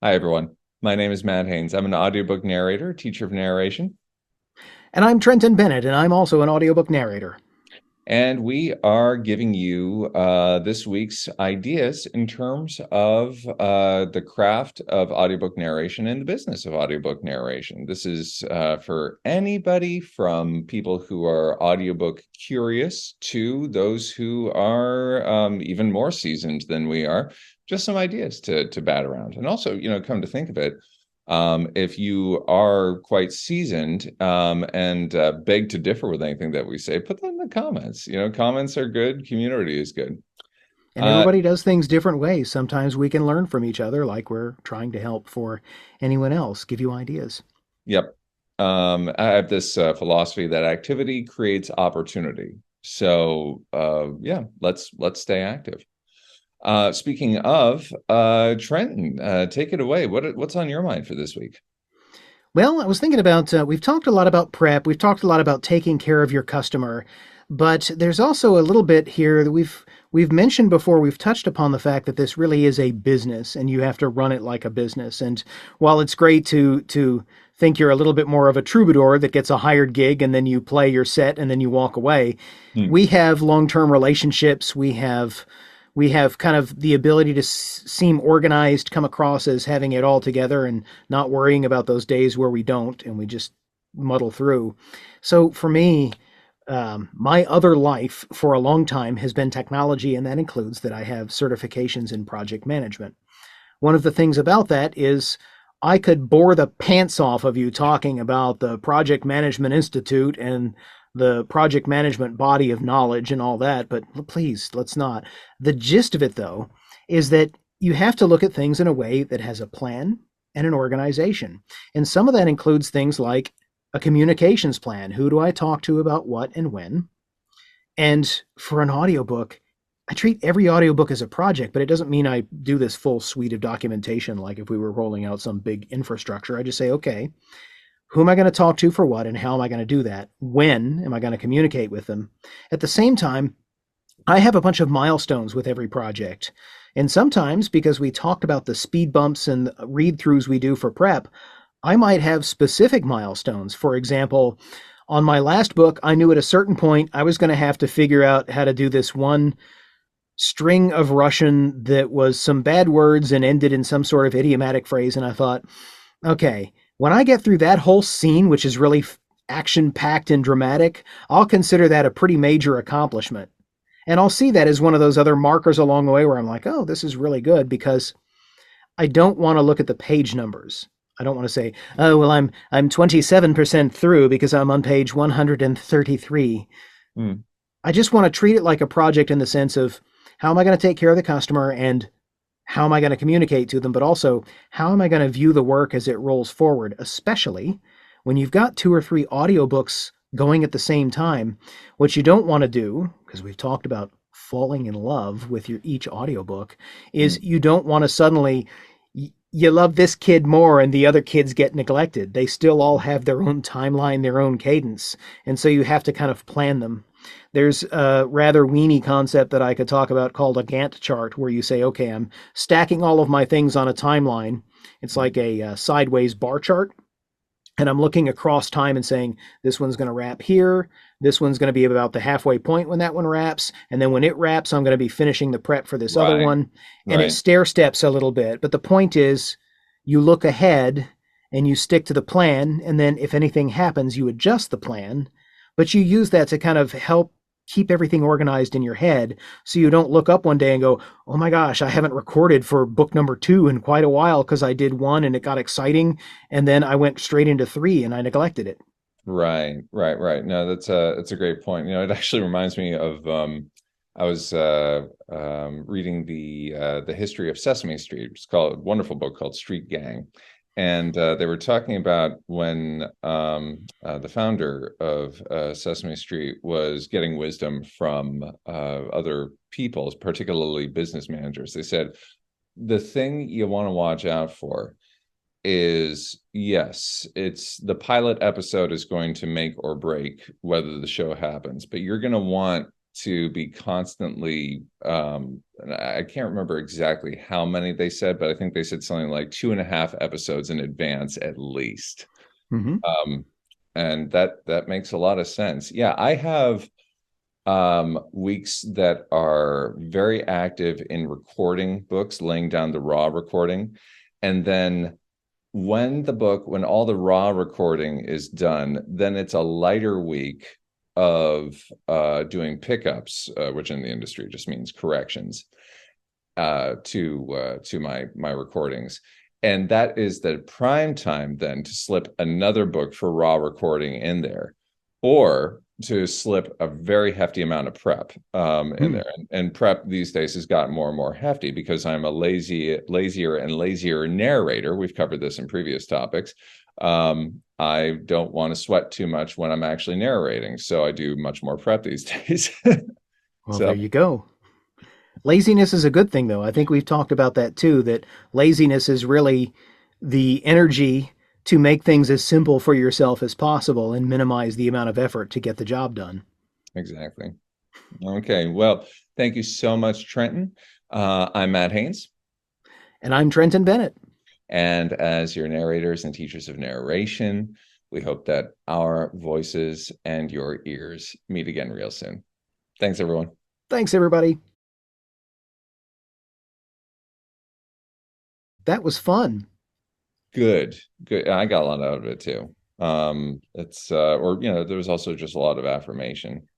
Hi, everyone. My name is Matt Haynes. I'm an audiobook narrator, teacher of narration, And I'm Trenton Bennett, and I'm also an audiobook narrator. and we are giving you this week's ideas in terms of the craft of audiobook narration and the business of audiobook narration. This is for anybody from people who are audiobook curious to those who are even more seasoned than we are. Just some ideas to bat around, and also, come to think of it. If you are quite seasoned and beg to differ with anything that we say, put that in the comments. Comments are good. Community is good. And Uh, everybody does things different ways. Sometimes we can learn from each other, like we're trying to help for anyone else, give you ideas. yep. I have this philosophy that activity creates opportunity. So yeah, let's stay active. Speaking of Trenton, take it away. What's on your mind for this week? Well, I was thinking about, we've talked a lot about prep, we've talked a lot about taking care of your customer, but there's also a little bit here that we've mentioned before. We've touched upon the fact that this really is a business and you have to run it like a business. And while it's great to think you're a little bit more of a troubadour that gets a hired gig and then you play your set and then you walk away, Hmm. we have long-term relationships. We have kind of the ability to seem organized, come across as having it all together and not worrying about those days where we don't and we just muddle through. So for me, my other life for a long time has been technology, and that includes that I have certifications in project management. One of the things about that is I could bore the pants off of you talking about the Project Management Institute and the project management body of knowledge and all that, but please, let's not. The gist of it, though, is that you have to look at things in a way that has a plan and an organization. And some of that includes things like a communications plan. Who do I talk to about what and when? And for an audiobook, I treat every audiobook as a project, but it doesn't mean I do this full suite of documentation like if we were rolling out some big infrastructure. I just say, okay, who am I going to talk to for what and how am I going to do that? When am I going to communicate with them? At the same time, I have a bunch of milestones with every project. And sometimes, because we talked about the speed bumps and read throughs we do for prep, I might have specific milestones. For example, on my last book, I knew at a certain point I was going to have to figure out how to do this one string of Russian that was some bad words and ended in some sort of idiomatic phrase. And I thought, okay, when I get through that whole scene, which is really action packed and dramatic, I'll consider that a pretty major accomplishment. And I'll see that as one of those other markers along the way where I'm like, oh, this is really good because I don't want to look at the page numbers. I don't want to say, oh, well, I'm 27% through because I'm on page 133. Hmm. I just want to treat it like a project in the sense of how am I going to take care of the customer and how am I going to communicate to them, but also how am I going to view the work as it rolls forward, especially when you've got two or three audiobooks going at the same time. What you don't want to do, because we've talked about falling in love with your each audiobook, Hmm. is you don't want to suddenly you love this kid more and the other kids get neglected. They still all have their own timeline, their own cadence, and so you have to kind of plan them. There's a rather weenie concept that I could talk about called a Gantt chart, where you say, okay, I'm stacking all of my things on a timeline. It's like a sideways bar chart. And I'm looking across time and saying, this one's going to wrap here. This one's going to be about the halfway point when that one wraps. And then when it wraps, I'm going to be finishing the prep for this other Right. one. And it Right. stair steps a little bit. But the point is, you look ahead and you stick to the plan. And then if anything happens, you adjust the plan. But you use that to kind of help keep everything organized in your head so you don't look up one day and go, oh my gosh, I haven't recorded for book number 2 in quite a while because I did 1 and it got exciting. And then I went straight into 3 and I neglected it. Right, right, right. No, that's a great point. It actually reminds me of I was reading the history of Sesame Street. It's called a wonderful book called Street Gang, and they were talking about when the founder of Sesame Street was getting wisdom from other people, particularly business managers. They said the thing you want to watch out for is, yes, it's the pilot episode is going to make or break whether the show happens, but you're going to want to be constantly and I can't remember exactly how many they said, but I think they said something like 2.5 episodes in advance at least. Hmm. Um, and that makes a lot of sense. Yeah, I have weeks that are very active in recording books, laying down the raw recording. And then when all the raw recording is done, then it's a lighter week of doing pickups, which in the industry just means corrections to my recordings. And that is the prime time then to slip another book for raw recording in there, or to slip a very hefty amount of prep in Hmm. there. And prep these days has gotten more and more hefty because I'm a lazier and lazier narrator. We've covered this in previous topics. I don't want to sweat too much when I'm actually narrating, so I do much more prep these days. Well, there So you go. Laziness is a good thing, though. I think we've talked about that too, that laziness is really the energy to make things as simple for yourself as possible and minimize the amount of effort to get the job done. exactly. Okay, well, thank you so much, Trenton. I'm Matt Haynes, And I'm Trenton Bennett. and as your narrators and teachers of narration, we hope that our voices and your ears meet again real soon. Thanks, everyone. Thanks, everybody. That was fun. Good, good. I got a lot out of it too. It's or there was also just a lot of affirmation.